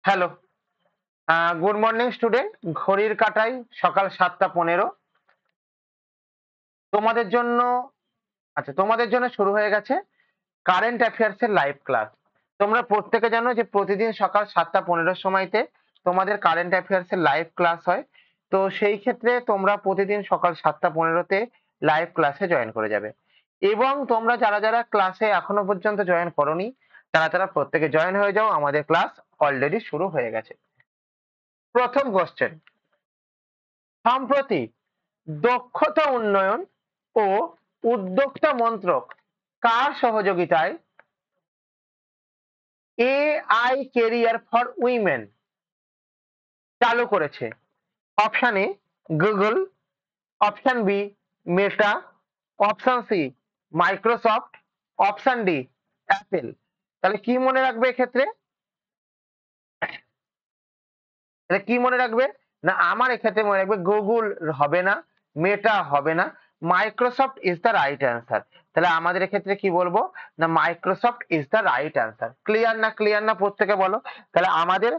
Hello, good morning student. ঘড়ির কাঁটায় সকাল ৭:১৫। তোমাদের জন্য তোমাদের জন্য শুরু হয়ে গেছে কারেন্ট অ্যাফেয়ার্স এর লাইভ ক্লাস। তোমরা প্রত্যেকে জানো যে প্রতিদিন সকাল ৭:১৫ সময়তে তোমাদের কারেন্ট অ্যাফেয়ার্স এর লাইভ ক্লাস হয়। তো সেই ক্ষেত্রে তোমরা প্রতিদিন সকাল ৭:১৫ তে লাইভ ক্লাসে জয়েন করে যাবে। এবং তোমরা যারা যারা ক্লাসে এখনো পর্যন্ত জয়েন করোনি তারা প্রত্যেকে জয়েন হয়ে যাও, আমাদের ক্লাস অলরেডি শুরু হয়ে গেছে। প্রথম কোশ্চেন, সম্প্রতি দক্ষতা উন্নয়ন ও উদ্যোক্তা মন্ত্রক কার সহযোগিতায় এআই কেরিয়ার ফর উইমেন চালু করেছে? Option A Google, option B Meta, option C Microsoft, option D Apple. তাহলে কি মনে রাখবে এক্ষেত্রে? তাহলে কি মনে রাখবে? না, আমার এক্ষেত্রে মনে রাখবে গুগল হবে না, মেটা হবে না, Microsoft is the right answer. তাহলে আমাদের এক্ষেত্রে কি বলবো? না, Microsoft is the right answer. Clear না? ক্লিয়ার না প্রত্যেকে বলো। তাহলে আমাদের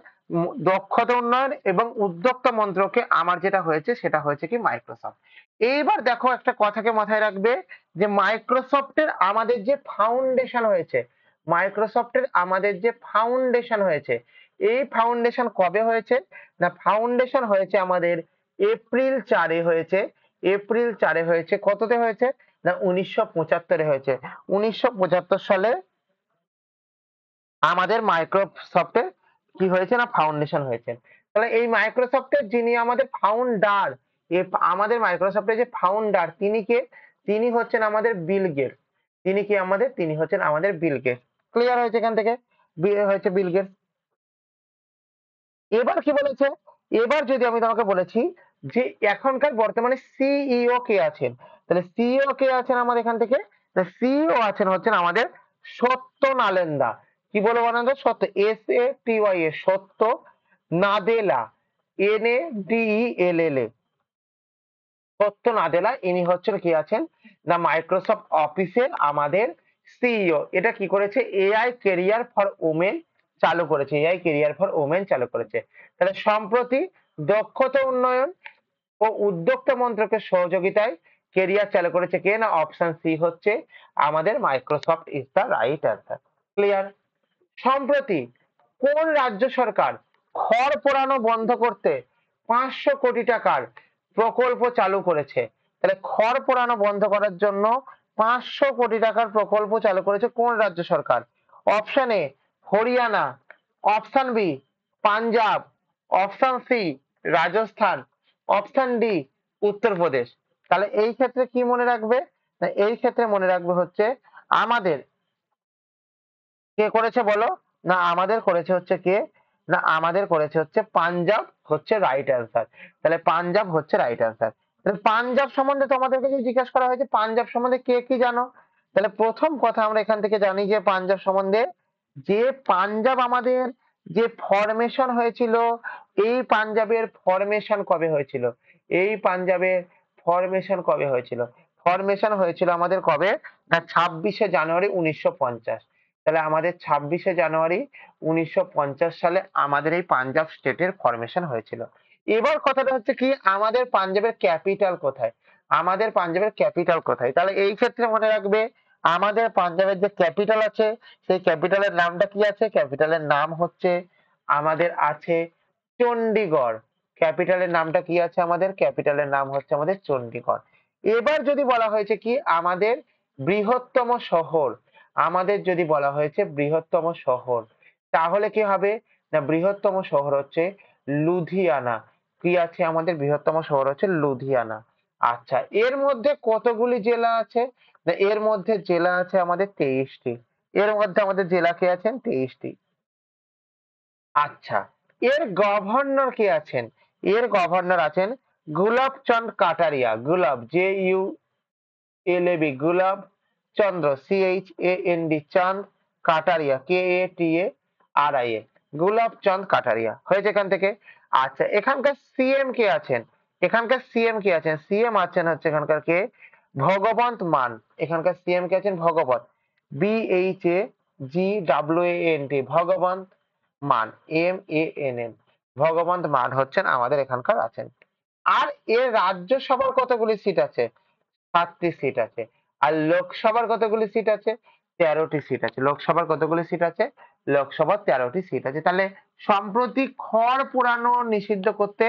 দক্ষতা উন্নয়ন এবং উদ্যোক্তা মন্ত্রকে আমার যেটা হয়েছে সেটা হয়েছে কি মাইক্রোসফট। এইবার দেখো, একটা কথাকে মাথায় রাখবে যে মাইক্রোসফটের আমাদের যে ফাউন্ডেশন হয়েছে, মাইক্রোসফটের আমাদের যে ফাউন্ডেশন হয়েছে, এই ফাউন্ডেশন কবে হয়েছে? না, ফাউন্ডেশন হয়েছে আমাদের এপ্রিল ৪-এ হয়েছে। এপ্রিল ৪-এ হয়েছে। কততে হয়েছে? না, ১৯৭৫-এ হয়েছে। ১৯৭৫ সালে আমাদের মাইক্রোসফটের কি হয়েছে? না, ফাউন্ডেশন হয়েছে। তাহলে এই মাইক্রোসফটের যিনি আমাদের ফাউন্ডার, আমাদের মাইক্রোসফটের যে ফাউন্ডার তিনি কে? তিনি হচ্ছেন আমাদের বিল গেটস। তিনি কি আমাদের? তিনি হচ্ছেন আমাদের বিল গেটস। ক্লিয়ার হয়েছে এখান থেকে? হয়েছে বিল গেটস। এবার কি বলেছে? এবার যদি আমি তোমাকে বলেছি যে এখনকার বর্তমানে সিইও কে আছেন, তাহলে সিইও কে আছেন আমাদের এখান থেকে? সিইও আছেন হচ্ছেন আমাদের সত্য নালেন্দা। কি বলে বানান যায়? সত্য, SATY, সত্য নাদেলা, NADELLA, সত্য নাদেলা। ইনি হচ্ছেন কি আছেন? না, মাইক্রোসফট অফিসের আমাদের সিইও। এটা কি করেছে? এআই কেরিয়ার ফর ওমেন চালু করেছে। এআই কেরিয়ার ফর ওমেন চালু করেছে। তাহলে সম্প্রতি দক্ষতা উন্নয়ন ও উদ্যোক্তা মন্ত্রকের সহযোগিতায় কেরিয়ার চালু করেছে কে? না, অপশন সি হচ্ছে আমাদের Microsoft is the right answer. Clear? সম্প্রতি কোন রাজ্য সরকার খড় পোড়ানো বন্ধ করতে ৫০০ কোটি টাকার প্রকল্প চালু করেছে? তাহলে খড় পোড়ানো বন্ধ করার জন্য ৫০০ কোটি টাকার প্রকল্প চালু করেছে কোন রাজ্য সরকার? Option A Haryana, option B Punjab, option C Rajasthan, option D Uttar Pradesh. তাহলে এই ক্ষেত্রে কি মনে রাখবে? না, এই ক্ষেত্রে মনে রাখবে হচ্ছে আমাদের কে করেছে বলো? না, আমাদের করেছে হচ্ছে কে? না, আমাদের করেছে হচ্ছে পাঞ্জাব হচ্ছে রাইট অ্যান্সার। তাহলে পাঞ্জাব হচ্ছে রাইট অ্যান্সার। তাহলে পাঞ্জাব সম্বন্ধে তোমাদেরকে যদি জিজ্ঞেস করা হয়েছে পাঞ্জাব সম্বন্ধে কে কি জানো, তাহলে প্রথম কথা আমরা এখান থেকে জানি যে পাঞ্জাব সম্বন্ধে, যে পাঞ্জাব আমাদের যে ফরমেশন হয়েছিল, এই পাঞ্জাবের ফরমেশন কবে হয়েছিল? এই পাঞ্জাবের ফরমেশন কবে হয়েছিল? ফরমেশন হয়েছিল আমাদের কবে? না, ২৬শে জানুয়ারি ১৯৫০। তাহলে আমাদের ২৬শে জানুয়ারি ১৯৫০ সালে আমাদের এই পাঞ্জাব স্টেটের ফরমেশন হয়েছিল। এবার কথাটা হচ্ছে কি, আমাদের পাঞ্জাবের ক্যাপিটাল কোথায়? আমাদের পাঞ্জাবের ক্যাপিটাল কোথায়? তাহলে এই ক্ষেত্রে মনে রাখবে আমাদের পাঞ্জাবের যে ক্যাপিটাল আছে সেই ক্যাপিটালের নামটা কি আছে? ক্যাপিটালের নাম হচ্ছে আমাদের আছে চণ্ডীগড়। ক্যাপিটালের নামটা কি আছে আমাদের? ক্যাপিটালের নাম হচ্ছে আমাদের চণ্ডীগড়। এবার যদি বলা হয়েছে কি আমাদের বৃহত্তম শহর, আমাদের যদি বলা হয়েছে বৃহত্তম শহর, তাহলে কি হবে? না, বৃহত্তম শহর হচ্ছে লুধিয়ানা। কি আছে আমাদের? বৃহত্তম শহর হচ্ছে লুধিয়ানা। আচ্ছা, এর মধ্যে কতগুলি জেলা আছে? না, এর মধ্যে জেলা আছে আমাদের 23টি। এর মধ্যে আমাদের জেলা কে আছেন? 23টি। আচ্ছা, এর গভর্নর কে আছেন? এর গভর্নর আছেন গুলাবচাঁদ কাটারিয়া। গুলাব, JULAB, গুলাব চন্দ্র, CHAND, চাঁদ, কাটারিয়া, KATARIA, গুলাবচাঁদ কাটারিয়া। হয়েছে এখান থেকে? আচ্ছা, এখানকার সিএম কে আছেন? এখানকার সিএম কে আছেন? সিএম আছেন হচ্ছে এখানকার কে? ভগবন্ত মান। এখানকার সিএম কে আছেন ভগবত, BHAGWANT, ভগবন্ত মান, MANN, ভগবন্ত মান হচ্ছেন আমাদের এখানকার আছেন। আর এর রাজ্যসভার কতগুলি সিট আছে? 7টি সিট আছে। আর লোকসভার কতগুলি সিট আছে? 13টি সিট আছে। লোকসভার কতগুলি সিট আছে? লোকসভার 13টি সিট আছে। তাহলে সম্প্রতি খড় পোড়ানো নিষিদ্ধ করতে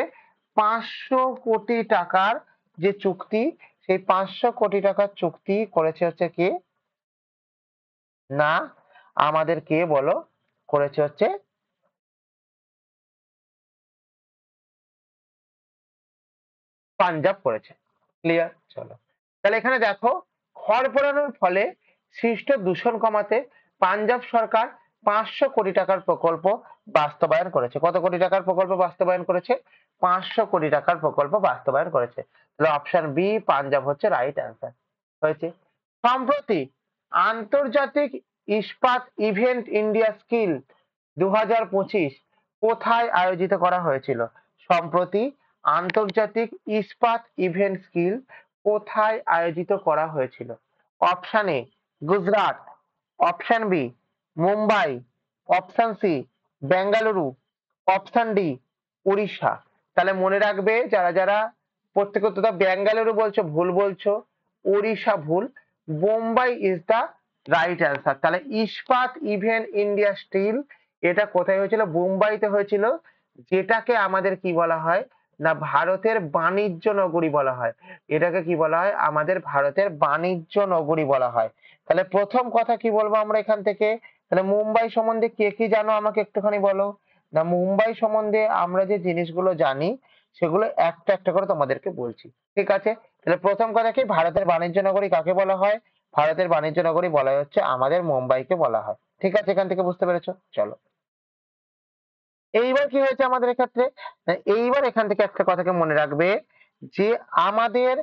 500 কোটি টাকার যে চুক্তি, সেই 500 কোটি টাকার চুক্তি করেছে হচ্ছে কে? না, আমাদের কে বলো? করেছে হচ্ছে পাঞ্জাব করেছে। ক্লিয়ার? চলো। তাহলে এখানে দেখো, খড় পোড়ানোর ফলে সৃষ্ট দূষণ কমাতে পাঞ্জাব সরকার 500 কোটি টাকার প্রকল্প বাস্তবায়ন করেছে। কত কোটি টাকার প্রকল্প বাস্তবায়ন করেছে? 500 কোটি টাকার প্রকল্প বাস্তবায়ন করেছে। তাহলে অপশন বি পাঞ্জাব হচ্ছে রাইট অ্যান্সার। হয়েছে। সম্প্রতি আন্তর্জাতিক ইস্পাত ইভেন্ট ইন্ডিয়া স্কিল 2025 কোথায় আয়োজিত করা হয়েছিল? সম্প্রতি আন্তর্জাতিক ইস্পাত ইভেন্ট স্কিল কোথায় আয়োজিত করা হয়েছিল? Option A Gujarat, option B Mumbai, option C Bengaluru, option D Orissa. তাহলে মনে রাখবে, যারা যারা প্রত্যেকে তো বেঙ্গালুরু বলছো ভুল বলছো, উড়িষ্যা ভুল, Bombay is the right answer. তাহলে ইস্পাত ইভেন্ট ইন্ডিয়া স্টিল এটা কোথায় হয়েছিল? বোম্বাইতে হয়েছিল, যেটাকে আমাদের কি বলা হয় না ভারতের বাণিজ্য নগরী বলা হয়। এটাকে কি বলা হয়? আমাদের ভারতের বাণিজ্য নগরী বলা হয়। তাহলে প্রথম কথা কি বলবো আমরা এখান থেকে? তাহলে মুম্বাই সম্বন্ধে কে কি জানো আমাকে একটুখানি বলো। না মুম্বাই সম্বন্ধে আমরা যে জিনিসগুলো জানি সেগুলো একটা একটা করে তোমাদেরকে বলছি, ঠিক আছে? তাহলে প্রথম কথা কি, ভারতের বাণিজ্য নগরী কাকে বলা হয়? ভারতের বাণিজ্য নগরী বলা হচ্ছে আমাদের মুম্বাইকে বলা হয়। ঠিক আছে, এখান থেকে বুঝতে পেরেছো? চলো। এইবার কি হয়েছে আমাদের ক্ষেত্রে? এইবার এখান থেকে একটা কথাকে মনে রাখবে যে আমাদের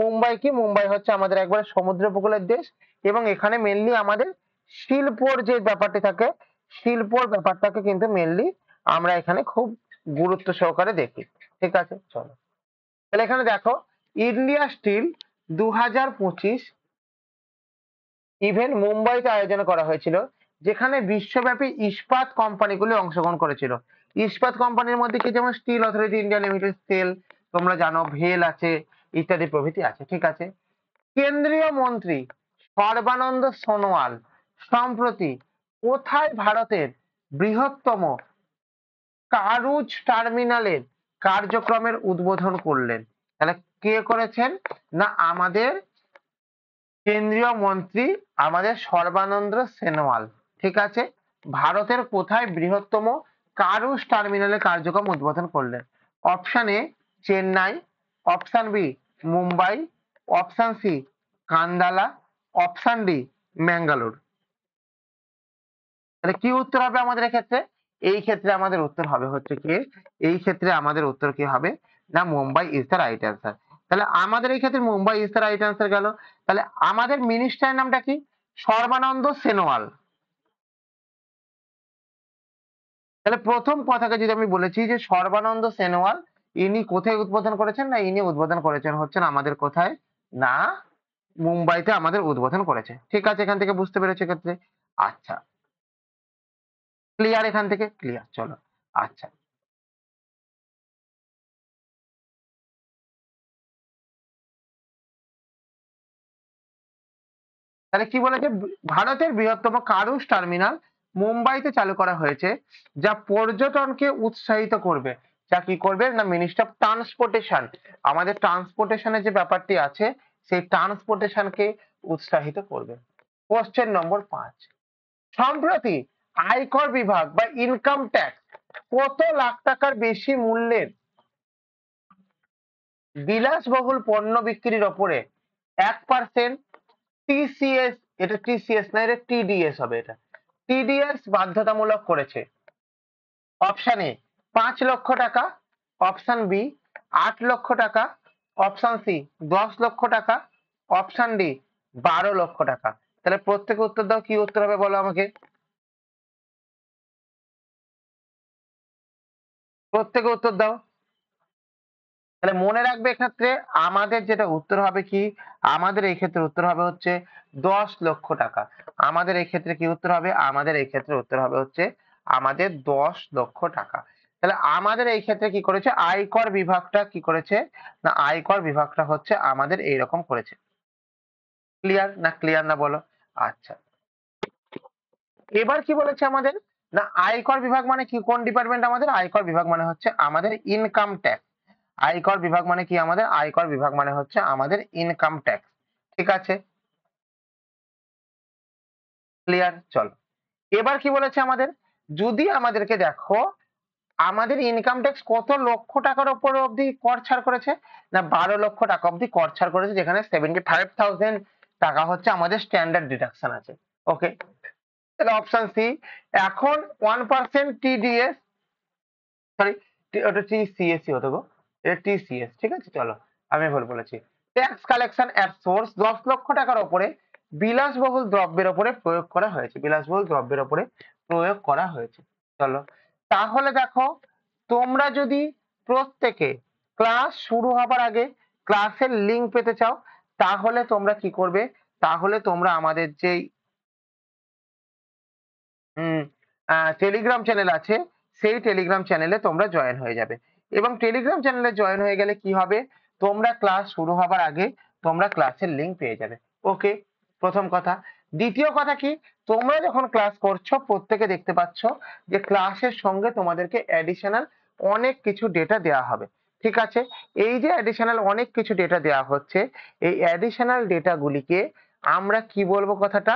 মুম্বাই কি, মুম্বাই হচ্ছে আমাদের একবারে সমুদ্র উপকূলের দেশ, এবং এখানে মেনলি আমাদের শিল্পর যে ব্যাপারটি থাকে, শিল্পর ব্যাপারটাকে কিন্তু মেনলি আমরা এখানে খুব গুরুত্ব সহকারে দেখি। ঠিক আছে, চলো। তাহলে এখানে দেখো, ইন্ডিয়া স্টিল 2025 ইভেন্ট মুম্বাইতে আয়োজন করা হয়েছিল, যেখানে বিশ্বব্যাপী ইস্পাত কোম্পানিগুলি অংশগ্রহণ করেছিল। ইস্পাত কোম্পানির মধ্যে কি, যেমন steel authority India limited, SAIL, তোমরা জানো, ভেল আছে, ইত্যাদি প্রভৃতি আছে। ঠিক আছে। কেন্দ্রীয় মন্ত্রী সর্বানন্দ সোনোয়াল সম্প্রতি কোথায় ভারতের বৃহত্তম কারুজ টার্মিনালের কার্যক্রমের উদ্বোধন করলেন? তাহলে কে করেছেন? না আমাদের কেন্দ্রীয় মন্ত্রী, আমাদের সর্বানন্দ সোনোয়াল। ঠিক আছে। ভারতের কোথায় বৃহত্তম কারুজ টার্মিনালের কার্যক্রম উদ্বোধন করলেন? Option A Chennai, option B Mumbai, option C Kandla, option D Mangalore. তাহলে কি উত্তর হবে আমাদের ক্ষেত্রে? এই ক্ষেত্রে আমাদের উত্তর হবে হচ্ছে কি, এই ক্ষেত্রে আমাদের উত্তর কি হবে? না Mumbai is the right answer. তাহলে আমাদের এই ক্ষেত্রে Mumbai is the right answer গেল। তাহলে আমাদের মিনিস্টারের নামটা কি? সর্বানন্দ সোনোয়াল। তাহলে প্রথম কথাকে যদি আমি বলেছি যে সর্বানন্দ সোনোয়াল, ইনি কোথায় উদ্বোধন করেছেন? না ইনি উদ্বোধন করেছেন হচ্ছেন আমাদের কোথায়? না মুম্বাইতে আমাদের উদ্বোধন করেছে। ঠিক আছে, এখান থেকে বুঝতে পেরেছে ক্ষেত্রে? আচ্ছা, ক্লিয়ার? এখান থেকে ক্লিয়ার? চলো। আচ্ছা, তাহলে কি বলেছে? ভারতের বৃহত্তম কারুজ টার্মিনাল মুম্বাইতে চালু করা হয়েছে, যা পর্যটনকে উৎসাহিত করবে। যা কি করবে? না মিনিস্টার অফ ট্রান্সপোর্টেশন, আমাদের ট্রান্সপোর্টেশনের যে ব্যাপারটি আছে, সেই ট্রান্সপোর্টেশনকে উৎসাহিত করবে। কোশ্চেন নম্বর 5, সম্প্রতি আয়কর বিভাগ বা ইনকাম ট্যাক্স কত লাখ টাকার বেশি মূল্যের বিলাসবহুল পণ্য বিক্রির ওপরে 1% টিসিএস, এটা টিসিএস না, এটা টিডিএস হবে, এটা টিডিএস বাধ্যতামূলক করেছে? অপশন এ 5 লক্ষ টাকা, অপশন বি 8 লক্ষ টাকা, অপশন সি 10 লক্ষ টাকা, অপশন ডি 12 লক্ষ টাকা। তাহলে প্রত্যেকে উত্তর দাও, কি উত্তর হবে বলো আমাকে? প্রত্যেকে উত্তর দাও। তাহলে মনে রাখবে এক্ষেত্রে আমাদের যেটা উত্তর হবে কি, আমাদের এই ক্ষেত্রে উত্তর হবে হচ্ছে 10 লক্ষ টাকা। আমাদের এই ক্ষেত্রে কি উত্তর হবে? আমাদের এই ক্ষেত্রে উত্তর হবে হচ্ছে আমাদের 10 লক্ষ টাকা। তাহলে আমাদের এই ক্ষেত্রে কি করেছে, আয়কর বিভাগটা কি করেছে, না আয়কর বিভাগটা হচ্ছে আমাদের এইরকম করেছে। ক্লিয়ার না বলো? আচ্ছা, এবার কি বলেছে আমাদের, না আয়কর বিভাগ মানে কি, কোন ডিপার্টমেন্ট আমাদের, আয়কর বিভাগ মানে হচ্ছে আমাদের ইনকাম ট্যাক্স। আয়কর বিভাগ মানে কি আমাদের, আয়কর বিভাগ মানে হচ্ছে আমাদের ইনকাম ট্যাক্স। ঠিক আছে, ক্লিয়ার। চলো, এবার কি বলেছে আমাদের, যদি আমাদেরকে দেখো আমাদের ইনকাম ট্যাক্স কত লক্ষ টাকার উপর অবধি কর ছাড় করেছে, না 12 লক্ষ টাকা অবধি কর ছাড় করেছে, যেখানে 75,000 টাকা হচ্ছে আমাদের স্ট্যান্ডার্ড ডিডাকশন আছে। ওকে, তাহলে অপশন সি। এখন 1% টিডিএস, সরি ওটা টিসিএস হতো গো, এটা টিসিএস, ঠিক আছে। চলো, আমি ভুল বলেছি। ট্যাক্স কালেকশন এট সোর্স 10 লক্ষ টাকার উপরে বিলাসবহুল দ্রব্যের উপরে প্রয়োগ করা হয়েছে, বিলাসবহুল দ্রব্যের উপরে প্রয়োগ করা হয়েছে। চলো, তাহলে দেখো, তোমরা যদি প্রত্যেকে ক্লাস শুরু হবার আগে ক্লাসের লিংক পেতে চাও, তাহলে তোমরা কি করবে, তাহলে তোমরা আমাদের যেই টেলিগ্রাম চ্যানেল আছে, সেই টেলিগ্রাম চ্যানেলে তোমরা জয়েন হয়ে যাবে। এবং টেলিগ্রাম চ্যানেলে জয়েন হয়ে গেলে কি হবে, তোমরা ক্লাস শুরু হবার আগে তোমরা ক্লাসের লিংক পেয়ে যাবে। ওকে, প্রথম কথা। দ্বিতীয় কথা কি, তোমরা যখন ক্লাস করছো প্রত্যেকে দেখতে পাচ্ছ যে ক্লাসের সঙ্গে তোমাদেরকে অ্যাডিশনাল অনেক কিছু ডেটা দেওয়া হবে। ঠিক আছে, এই যে অ্যাডিশনাল অনেক কিছু ডেটা দেওয়া হচ্ছে, এই অ্যাডিশনাল ডেটাগুলিকে আমরা কি বলবো কথাটা,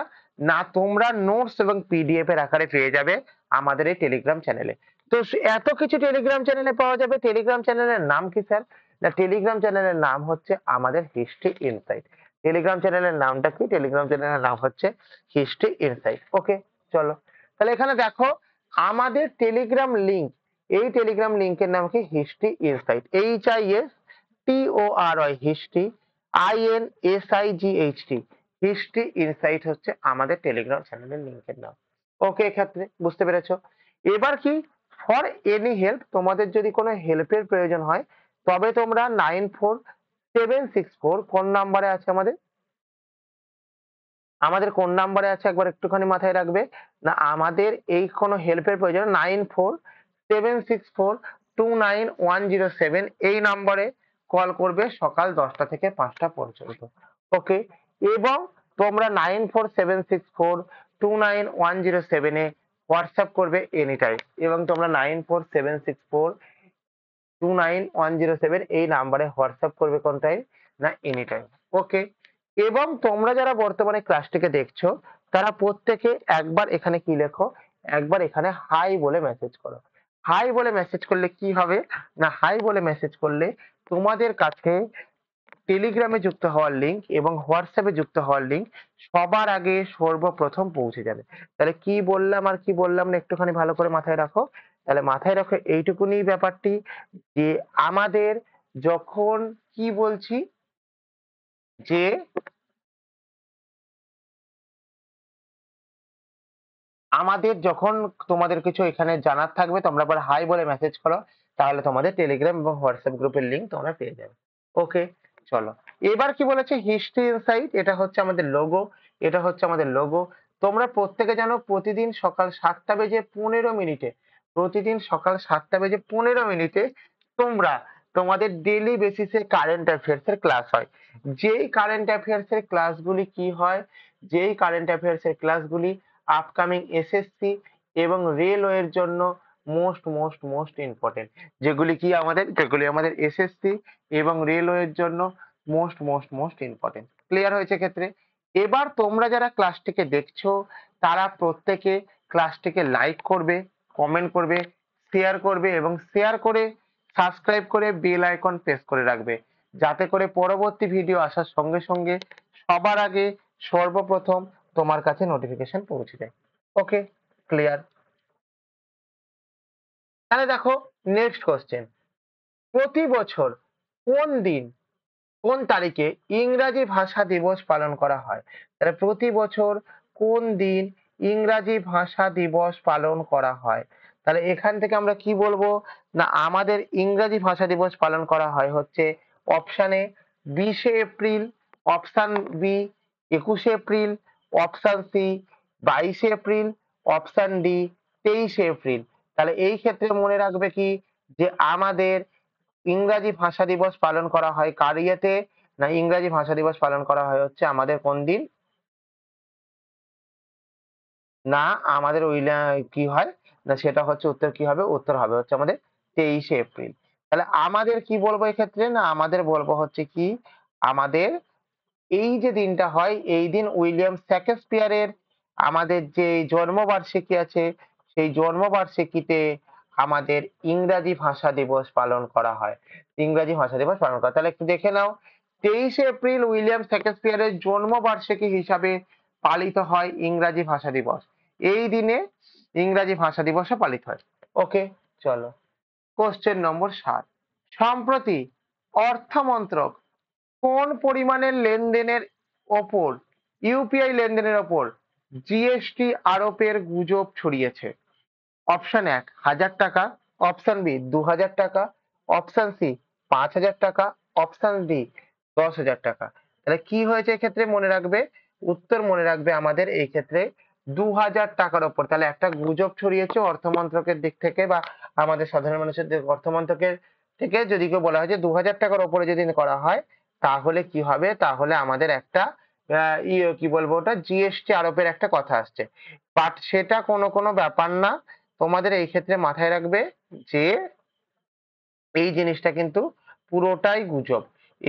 না তোমরা নোটস এবং পিডিএফ এর আকারে পেয়ে যাবে আমাদের এই টেলিগ্রাম চ্যানেলে। তো এত কিছু টেলিগ্রাম চ্যানেলে পাওয়া যাবে, টেলিগ্রাম চ্যানেলের নাম কি স্যার, না টেলিগ্রাম চ্যানেলের নাম হচ্ছে আমাদের হিস্ট্রি ইনসাইট। টেলিগ্রাম চ্যানেলের নামটা কি, টেলিগ্রাম চ্যানেলের নাম হচ্ছে হিস্ট্রি ইনসাইট। ওকে, চলো, তাহলে এখানে দেখো আমাদের টেলিগ্রাম লিংক, এই টেলিগ্রাম লিংকের নাম কি, history insight, HISTORY, history, INSIGHT, history insight হচ্ছে আমাদের টেলিগ্রাম চ্যানেলের লিংকের নাম। ওকে, এক্ষেত্রে বুঝতে পেরেছো। এবার কি, ফর এনি হেল্প, তোমাদের যদি কোনো হেল্পের প্রয়োজন হয় তবে তোমরা 94,764 কোন নাম্বারে আছে আমাদের, আমাদের কোন নাম্বারে আছে একবার একটুখানি মাথায় রাখবে, না আমাদের এই কোনো হেল্পের প্রয়োজন 94,764,29107, এই নাম্বারে কল করবে সকাল 10টা থেকে 5টা পর্যন্ত। ওকে, এবং তোমরা 94,764,29107 এ হোয়াটসঅ্যাপ করবে এনি টাইম, এবং তোমরা 94,764,29107 এই নাম্বারে হোয়াটসঅ্যাপ করবে কোন টাইম, না এনি টাইম। ওকে, এবং তোমরা যারা বর্তমানে ক্লাসটিকে দেখছো তারা প্রত্যেকে একবার এখানে কি লেখো, একবার এখানে হাই বলে মেসেজ করো। হাই বলে মেসেজ করলে কি হবে, না হাই বলে মেসেজ করলে তোমাদের কাছে টেলিগ্রামে যুক্ত হওয়ার লিংক এবং হোয়াটসঅ্যাপে যুক্ত হওয়ার লিংক সবার আগে সর্বপ্রথম পৌঁছে যাবে। তাহলে কি বললাম আর কি বললাম না একটুখানি ভালো করে মাথায় রাখো। তাহলে মাথায় রাখো এইটুকুনি ব্যাপারটি, যে আমাদের যখন কি বলছি, যে আমাদের যখন তোমাদের কিছু এখানে জানার থাকবে তোমরা আবার হাই বলে মেসেজ করো, তাহলে তোমাদের টেলিগ্রাম এবং হোয়াটসঅ্যাপ গ্রুপের লিংক তোমরা পেয়ে যাবে। ওকে, চলো, এবার কি বলেছে, হিস্ট্রি ইনসাইট, এটা হচ্ছে আমাদের লোগো, এটা হচ্ছে আমাদের লোগো। তোমরা প্রত্যেকে জানো প্রতিদিন সকাল 7টা বেজে 15 মিনিটে, প্রতিদিন সকাল 7টা বেজে 15 মিনিটে তোমরা তোমাদের ডেইলি বেসিসে কারেন্ট অ্যাফেয়ার্স এর ক্লাস হয়। যেই কারেন্ট অ্যাফেয়ার্স এর ক্লাসগুলি কি হয়, যেই কারেন্ট অ্যাফেয়ার্স এর ক্লাসগুলি আপকামিং এসএসসি এবং রেলওয়ের জন্য মোস্ট মোস্ট মোস্ট ইম্পর্টেন্ট, যেগুলি আমাদের এসএসসি এবং রেলওয়ের জন্য most most most important. Clear হয়েছে ক্ষেত্রে। এবার তোমরা যারা ক্লাসটিকে দেখছো তারা প্রত্যেকে ক্লাসটিকে লাইক করবে, কমেন্ট করবে, শেয়ার করবে এবং শেয়ার করে সাবস্ক্রাইব করে বেল আইকন প্রেস করে রাখবে, যাতে করে পরবর্তী ভিডিও আসার সঙ্গে সঙ্গে সবার আগে সর্বপ্রথম তোমার কাছে নোটিফিকেশন পৌঁছে যায়। ওকে, ক্লিয়ার। তাহলে দেখো, নেক্সট কোশ্চেন, প্রতি বছর কোন দিন কোন তারিখে ইংরাজি ভাষা দিবস পালন করা হয়, তাহলে প্রতি বছর কোন দিন ইংরাজি ভাষা দিবস পালন করা হয়, তাহলে এখান থেকে আমরা কি বলবো, না আমাদের ইংরাজি ভাষা দিবস পালন করা হয় হচ্ছে অপশন এ 20শে এপ্রিল, অপশন বি 21শে এপ্রিল, অপশন সি 22শে এপ্রিল, অপশন ডি 23 এপ্রিল। তাহলে এই ক্ষেত্রে মনে রাখবে কি যে আমাদের ইংরাজি ভাষা দিবস পালন করা হয় কার ইয়েতে? না ইংরাজি ভাষা দিবস পালন করা হয় হচ্ছে আমাদের কোন দিন? না আমাদের কি হয়? না সেটা হচ্ছে উত্তর কি হবে? উত্তর হবে হচ্ছে আমাদের 23 এপ্রিল। তাহলে আমাদের কি বলবো এক্ষেত্রে? না আমাদের বলবো হচ্ছে কি আমাদের এই যে দিনটা হয় এই দিন উইলিয়াম শেক্সপিয়ারের আমাদের যে জন্মবার্ষিকী আছে সেই জন্মবার্ষিকীতে আমাদের ইংরাজি ভাষা দিবস পালন করা হয়। ইংরাজি ভাষা দিবস পালন করা হয়। তাহলে একটু দেখে নাও 23 এপ্রিল উইলিয়াম শেক্সপিয়ারের জন্মবার্ষিকী হিসাবে পালিত হয় ইংরাজি ভাষা দিবস। এই দিনে ইংরাজি ভাষা দিবসও পালিত হয়। ওকে, চলো কোশ্চেন নম্বর 7। সম্প্রতি অর্থমন্ত্রক কোন পরিমাণের লেনদেনের ওপর ইউপিআই লেনদেনের ওপর জিএসটি আরোপের গুজব ছড়িয়েছে? অপশন 1 1000 টাকা, অপশন বি 2000 টাকা, অপশন সি 5000 টাকা, অপশন ডি 10,000 টাকা। তাহলে কি হয়েছে এক্ষেত্রে মনে রাখবে? উত্তর মনে রাখবে আমাদের এই ক্ষেত্রে 2000 টাকার ওপর। তাহলে একটা গুজব ছড়িয়েছে অর্থ মন্ত্রকের দিক থেকে বা আমাদের সাধারণ মানুষের অর্থ মন্ত্রকের থেকে যদি কেউ বলা হয় যে 2000 টাকার ওপরে যদি করা হয় তাহলে কি হবে? তাহলে আমাদের একটা কি বলবো ওটা জিএসটি আরোপের একটা কথা আসছে। বাট সেটা কোনো ব্যাপার না। তোমাদের এই ক্ষেত্রে মাথায় রাখবে যে এই জিনিসটা কিন্তু পুরোটাই গুজব।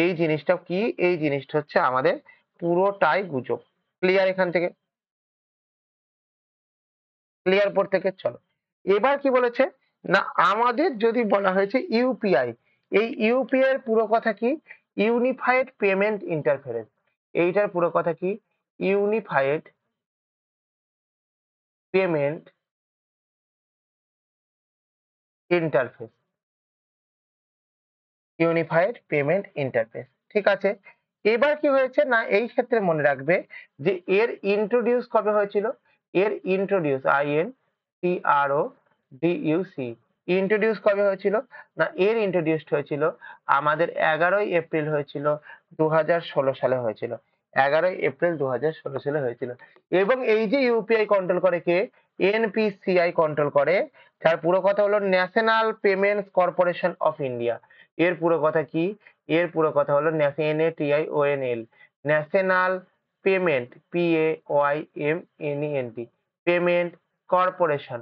এই জিনিসটা কি? এই জিনিসটা হচ্ছে আমাদের পুরোটাই গুজব। ক্লিয়ার এখান থেকে? ক্লিয়ার পর থেকে চলো এবার কি বলেছে না আমাদের যদি বলা হয়েছে ইউপিআই, এই ইউপিআই এর পুরো কথা কি? Unified payment interference. এইটার পুরো কথা কি? Unified payment interface. Unified payment interface, ঠিক আছে। এবার কি হয়েছে না এই ক্ষেত্রে মনে রাখবে যে এর ইন্ট্রোডিউস কবে হয়েছিল? এর ইন্ট্রোডিউস INTRODUC ইন্ট্রোডিউস কবে হয়েছিল? না এর ইন্ট্রোডিউসড হয়েছিল আমাদের 11ই এপ্রিল হয়েছিল 2016 সালে হয়েছিল। 11ই এপ্রিল 2016 সালে হয়েছিল। এবং এই যে ইউপিআই কন্ট্রোল করে কে? এনপিসিআই কন্ট্রোল করে। তার পুরো কথা হলো national payments corporation of India. এর পুরো কথা কি? এর পুরো কথা হলো NATIONAL national payment PAYMENT payment corporation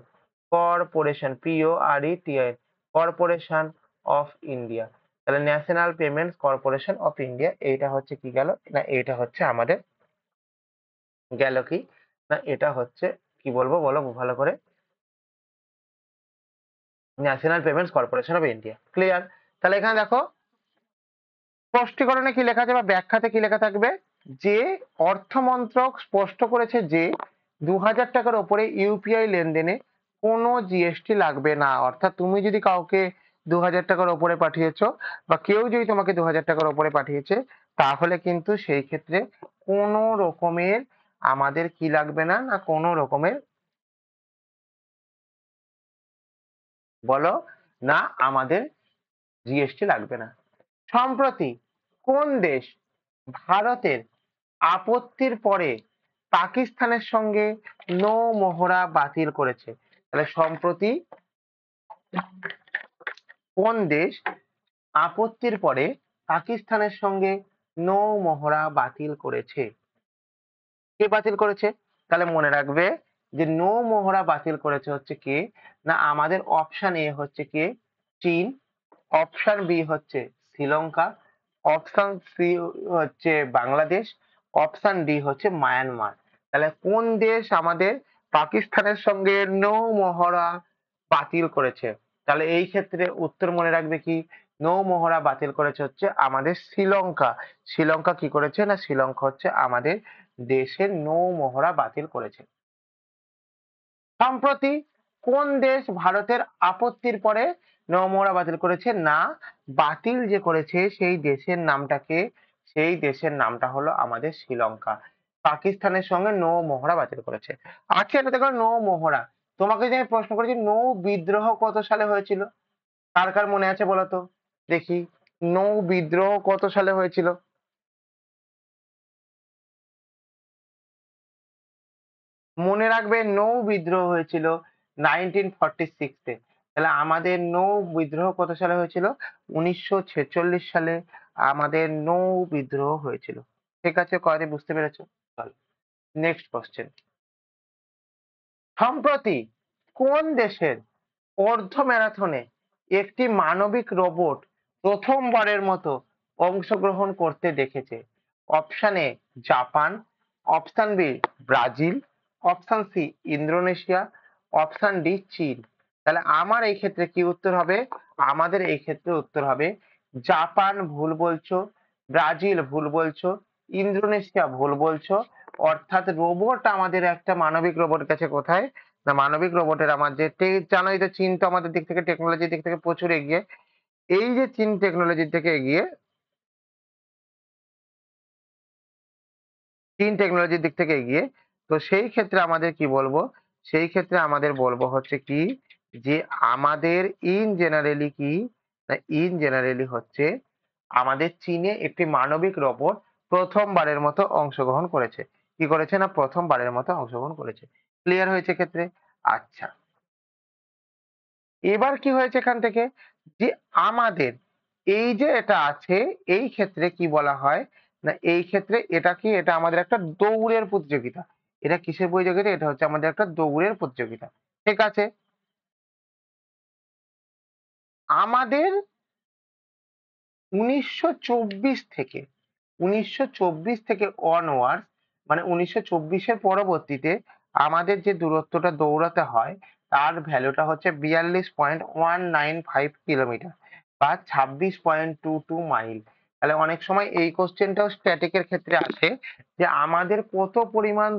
CORPORATION corporation of India. তাহলে national payments corporation of India এইটা হচ্ছে কি গেল? না এটা হচ্ছে আমাদের গেল কি? না এটা হচ্ছে কি বলবো বলো ভালো করে? National payments corporation of India. Clear? তাহলে এখানে দেখো স্পষ্টীকরণে কি লেখা আছে বা ব্যাখ্যাতে কি লেখা থাকবে? যে অর্থমন্ত্রক স্পষ্ট করেছে যে 2000 টাকার ওপরে ইউপিআই লেনদেনে কোনো জিএসটি লাগবে না। অর্থাৎ তুমি যদি কাউকে 2000 টাকার ওপরে পাঠিয়েছো বা কেউ যদি তোমাকে 2000 টাকার ওপরে পাঠিয়েছে তাহলে কিন্তু সেই ক্ষেত্রে কোনো রকমের আমাদের কি লাগবে না? না কোনো রকমের বলো না আমাদের জিএসটি লাগবে না। সম্প্রতি কোন দেশ ভারতের আপত্তির পরে পাকিস্তানের সঙ্গে নৌ মহড়া বাতিল করেছে? তাহলে সম্প্রতি কোন দেশ আপত্তির পরে পাকিস্তানের সঙ্গে নৌ মহড়া বাতিল করেছে? কে বাতিল করেছে? তাহলে মনে রাখবে যে নৌ মহড়া বাতিল করেছে হচ্ছে কে? না আমাদের অপশন এ হচ্ছে কে? চীন, অপশন বি হচ্ছে শ্রীলঙ্কা, অপশন সি হচ্ছে বাংলাদেশ, অপশন ডি হচ্ছে মায়ানমার। তাহলে কোন দেশ আমাদের পাকিস্তানের সঙ্গে নৌ মহড়া বাতিল করেছে? তাহলে এই ক্ষেত্রে উত্তর মনে রাখবে কি? নৌ মহড়া বাতিল করেছে হচ্ছে আমাদের শ্রীলঙ্কা। শ্রীলঙ্কা কি করেছে? না শ্রীলঙ্কা হচ্ছে আমাদের দেশের নৌ মহড়া বাতিল করেছে। সম্প্রতি কোন দেশ ভারতের আপত্তির পরে নৌ-মহড়া বাতিল করেছে? না বাতিল যে করেছে সেই দেশের নামটাকে? সেই দেশের নামটা হলো আমাদের শ্রীলঙ্কা। পাকিস্তানের সঙ্গে নৌ-মহড়া বাতিল করেছে। আচ্ছা এটা দেখো নৌ-মহড়া, তোমাকে যে আমি প্রশ্ন করেছি নৌ বিদ্রোহ কত সালে হয়েছিল? কার কার মনে আছে বলো তো দেখি? নৌ বিদ্রোহ কত সালে হয়েছিল? মনে রাখবে নৌ বিদ্রোহ হয়েছিল 1946-এ। তাহলে আমাদের নৌ বিদ্রোহ কত সালে হয়েছিল? 1946 সালে আমাদের নৌ বিদ্রোহ হয়েছিল। ঠিক আছে, কয়টি বুঝতে পেরেছো? চলো নেক্সট কোশ্চেন। সম্প্রতি কোন দেশের অর্ধ ম্যারাথনে একটি মানবিক রোবট প্রথমবারের মতো অংশগ্রহণ করতে দেখেছে? Option A Japan, option B Brazil, option C Indonesia, option D চীন। তাহলে আমার এই ক্ষেত্রে কি উত্তর হবে? আমাদের এই ক্ষেত্রে উত্তর হবে জাপান ভুল বলছো, ব্রাজিল ভুল বলছো, ইন্দোনেশিয়া ভুল বলছো। অর্থাৎ রোবট আমাদের একটা মানবিক রোবট গেছে কোথায়? না মানবিক রোবটের আমার যে জানোই তো চীন তো আমাদের দিক থেকে টেকনোলজির দিক থেকে প্রচুর এগিয়ে। এই যে চীন টেকনোলজির থেকে এগিয়ে, চীন টেকনোলজির দিক থেকে এগিয়ে, তো সেই ক্ষেত্রে আমাদের কি বলবো? সেই ক্ষেত্রে আমাদের বলবো হচ্ছে কি যে আমাদের ইন জেনারেলি কি না ইন জেনারেলি হচ্ছে আমাদের চীনে একটি মানবিক রোবট প্রথমবারের মতো অংশগ্রহণ করেছে। কি করেছে? না প্রথমবারের মতো অংশগ্রহণ করেছে। ক্লিয়ার হয়েছে ক্ষেত্রে? আচ্ছা, এবার কি হয়েছে এখান থেকে যে আমাদের এই যে এটা আছে, এই ক্ষেত্রে কি বলা হয় না এই ক্ষেত্রে এটা কি এটা আমাদের একটা দৌড়ের প্রতিযোগিতা। এটা কিসের প্রতিযোগিতা? এটা হচ্ছে আমাদের একটা দৌড়ের প্রতিযোগিতা। ঠিক আছে, আমাদের 1924 থেকে 1924 থেকে অনওয়ার্ড, মানে 1924-এর পরবর্তীতে আমাদের যে দূরত্বটা দৌড়াতে হয় তার ভ্যালুটা হচ্ছে 42.195 কিলোমিটার বা 26.22 মাইল। তাহলে অনেক সময় এই কোশ্চেনটাও স্ট্যাটিকের ক্ষেত্রে আসে যে আমাদের কত পরিমাণ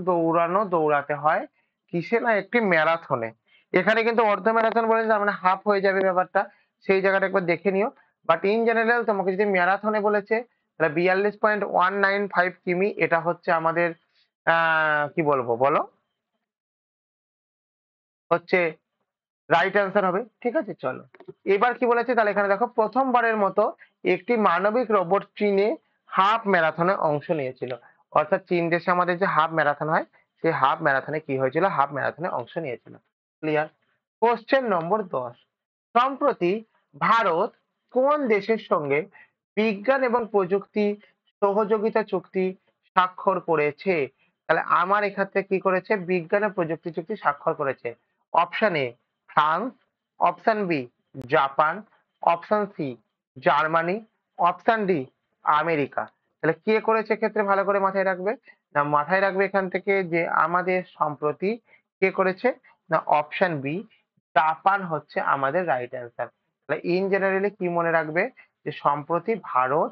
দৌড়াতে হয় কিসে? না একটি ম্যারাথনে। এখানে কিন্তু অর্ধ ম্যারাথন বলেছে, তার মানে হাফ হয়ে যাবে ব্যাপারটা, সেই জায়গাটা একবার দেখে নিও। বাট ইন জেনারেল তোমাকে যদি ম্যারাথনে বলেছে তাহলে 42.195 কিমি, এটা হচ্ছে আমাদের কি বলবো বলো, হচ্ছে রাইট অ্যান্সার হবে। ঠিক আছে, চলো এবার কি বলেছে তাহলে এখানে দেখো প্রথমবারের মতো একটি মানবিক রোবট চীনে হাফ ম্যারাথনে অংশ নিয়েছিল। অর্থাৎ চীন দেশে আমাদের যে হাফ ম্যারাথন হয় সেই হাফ ম্যারাথনে কি হয়েছিল? হাফ ম্যারাথনে অংশ নিয়েছিল। ক্লিয়ার? Question number 10। সম্প্রতি ভারত কোন দেশের সঙ্গে বিজ্ঞান এবং প্রযুক্তি সহযোগিতা চুক্তি স্বাক্ষর করেছে? তাহলে আমার এক্ষেত্রে কি করেছে? বিজ্ঞান ও প্রযুক্তি চুক্তি স্বাক্ষর করেছে। Option A France, option B Japan, option C Germany, option D America. তাহলে কে করেছে ক্ষেত্রে ভালো করে মাথায় রাখবে, না মাথায় রাখবে এখান থেকে যে আমাদের সম্প্রতি কে করেছে? না অপশন বি জাপান হচ্ছে আমাদের রাইট অ্যান্সার। তাহলে ইন জেনারেলি কি মনে রাখবে যে সম্প্রতি ভারত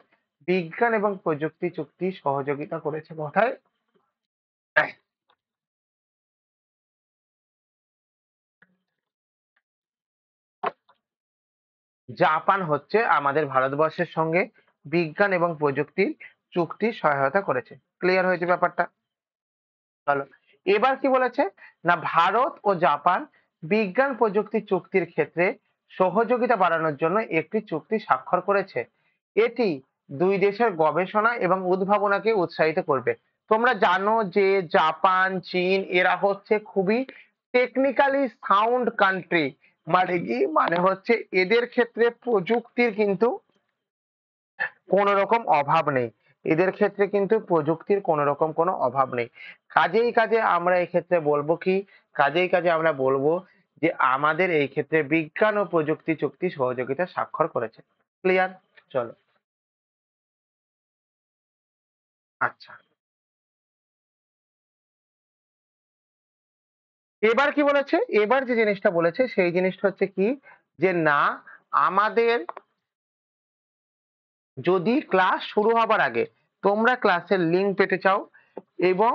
বিজ্ঞান এবং প্রযুক্তি চুক্তি সহযোগিতা করেছে কোথায়? জাপান হচ্ছে আমাদের ভারতবর্ষের সঙ্গে বিজ্ঞান এবং প্রযুক্তির চুক্তির সহায়তা করেছে। ক্লিয়ার হয়েছে ব্যাপারটা? চলো এবার কি বলেছে? না ভারত ও জাপান বিজ্ঞান প্রযুক্তি চুক্তির ক্ষেত্রে সহযোগিতা বাড়ানোর জন্য একটি চুক্তি স্বাক্ষর করেছে। এটি দুই দেশের গবেষণা এবং উদ্ভাবনাকে উৎসাহিত করবে। তোমরা জানো যে জাপান চীন এরা হচ্ছে খুবই টেকনিক্যালি সাউন্ড কান্ট্রি। মানে কি? মানে হচ্ছে এদের ক্ষেত্রে প্রযুক্তির কিন্তু কোনো রকম অভাব নেই। এদের ক্ষেত্রে কিন্তু প্রযুক্তির কোনো রকম কোনো অভাব নেই। কাজে আমরা এক্ষেত্রে বলবো কি? কাজে আমরা বলবো যে আমাদের এই ক্ষেত্রে বিজ্ঞান ও প্রযুক্তি চুক্তি সহযোগিতা স্বাক্ষর করেছে। ক্লিয়ার? চলো আচ্ছা, এবার কি বলেছে? এবার যে জিনিসটা বলেছে সেই জিনিসটা হচ্ছে কি যে না আমাদের যদি ক্লাস শুরু হবার আগে তোমরা ক্লাসের লিংক পেতে চাও এবং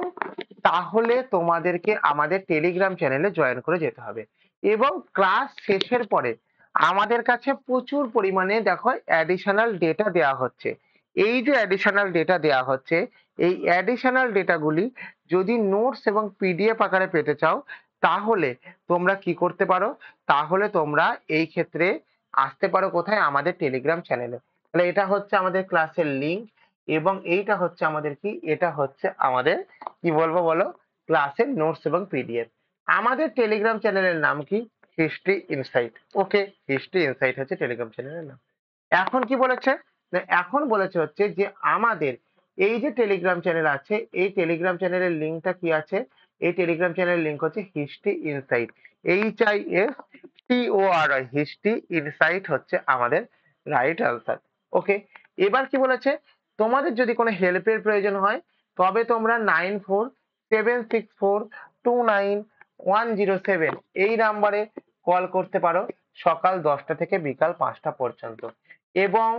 তাহলে তোমাদেরকে আমাদের টেলিগ্রাম চ্যানেলে জয়েন করে যেতে হবে এবং ক্লাস শেষের পরে আমাদের কাছে প্রচুর পরিমাণে দেখো অ্যাডিশনাল ডেটা দেওয়া হচ্ছে। এই যে অ্যাডিশনাল ডেটা দেওয়া হচ্ছে, এই অ্যাডিশনাল ডেটাগুলি যদি নোটস এবং পিডিএফ আকারে পেতে চাও তাহলে তোমরা কি করতে পারো? তাহলে তোমরা এই ক্ষেত্রে আসতে পারো কোথায়? আমাদের টেলিগ্রাম চ্যানেলে। তাহলে এটা হচ্ছে আমাদের ক্লাসের লিংক এবং এইটা হচ্ছে আমাদের কি? এটা হচ্ছে আমাদের কি বলবো বলো? ক্লাসের নোটস এবং পিডিএফ। আমাদের টেলিগ্রাম চ্যানেলের নাম কি? History insight. Okay, history insight হচ্ছে টেলিগ্রাম চ্যানেলের নাম। এখন কি বলেছে? না, এখন বলেছে হচ্ছে যে আমাদের এই যে টেলিগ্রাম চ্যানেল আছে, এই টেলিগ্রাম চ্যানেলের লিঙ্কটা কি আছে? এই টেলিগ্রাম চ্যানেলের লিঙ্ক হচ্ছে history insight. HISTORY, history insight হচ্ছে আমাদের রাইট আনসার। ওকে, এবার কি বলেছে? তোমাদের যদি কোনো হেল্পের প্রয়োজন হয় তবে তোমরা 9476429107 এই নাম্বারে কল করতে পারো সকাল 10টা থেকে বিকাল 5টা পর্যন্ত, এবং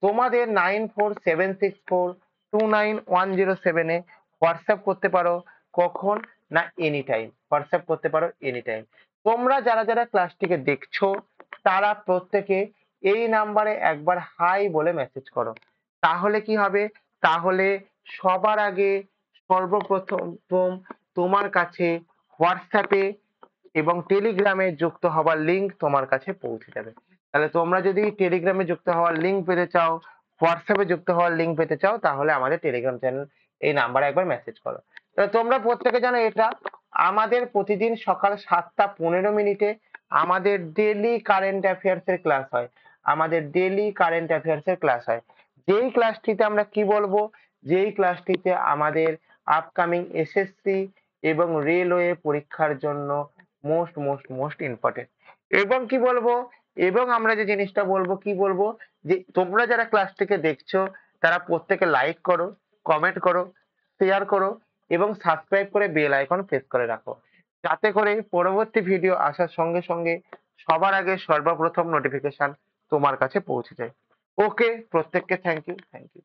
তোমাদের 9476429107 এ হোয়াটসঅ্যাপ করতে পারো। কখন? না, এনি টাইম হোয়াটসঅ্যাপ করতে পারো, এনি টাইম। তোমরা যারা যারা ক্লাসটিকে দেখছো তারা প্রত্যেকে এই নাম্বারে একবার হাই বলে মেসেজ করো। তাহলে কি হবে? তাহলে সবার আগে সর্বপ্রথম তোমার কাছে হোয়াটসঅ্যাপে এবং টেলিগ্রামে যুক্ত হবার লিংক তোমার কাছে পৌঁছে যাবে। তাহলে তোমরা যদি টেলিগ্রামে যুক্ত হওয়ার লিংক পেতে চাও, হোয়াটসঅ্যাপে যুক্ত হওয়ার লিংক পেতে চাও, তাহলে আমাদের টেলিগ্রাম চ্যানেল এই নাম্বারে একবার মেসেজ করো। তাহলে তোমরা প্রত্যেকে জানো এটা আমাদের প্রতিদিন সকাল 7টা 15 মিনিটে আমাদের ডেইলি কারেন্ট অ্যাফেয়ার্স এর ক্লাস হয়। আমাদের ডেইলি কারেন্ট অ্যাফেয়ার্স এর ক্লাস হয়। যেই ক্লাসটিতে আমরা কি বলবো? যেই ক্লাসটিতে আমাদের আপকামিং এসএসসি এবং রেলওয়ে পরীক্ষার জন্য মোস্ট মোস্ট মোস্ট ইম্পর্টেন্ট। এবং কি বলবো? এবং আমরা যে জিনিসটা বলবো, কি বলবো, যে তোমরা যারা ক্লাসটিকে দেখছো তারা প্রত্যেকে লাইক করো, কমেন্ট করো, শেয়ার করো এবং সাবস্ক্রাইব করে বেল আইকন প্রেস করে রাখো, যাতে করে পরবর্তী ভিডিও আসার সঙ্গে সঙ্গে সবার আগে সর্বপ্রথম নোটিফিকেশন তোমার কাছে পৌঁছে যায়। ওকে, প্রত্যেককে থ্যাংক ইউ, থ্যাংক ইউ।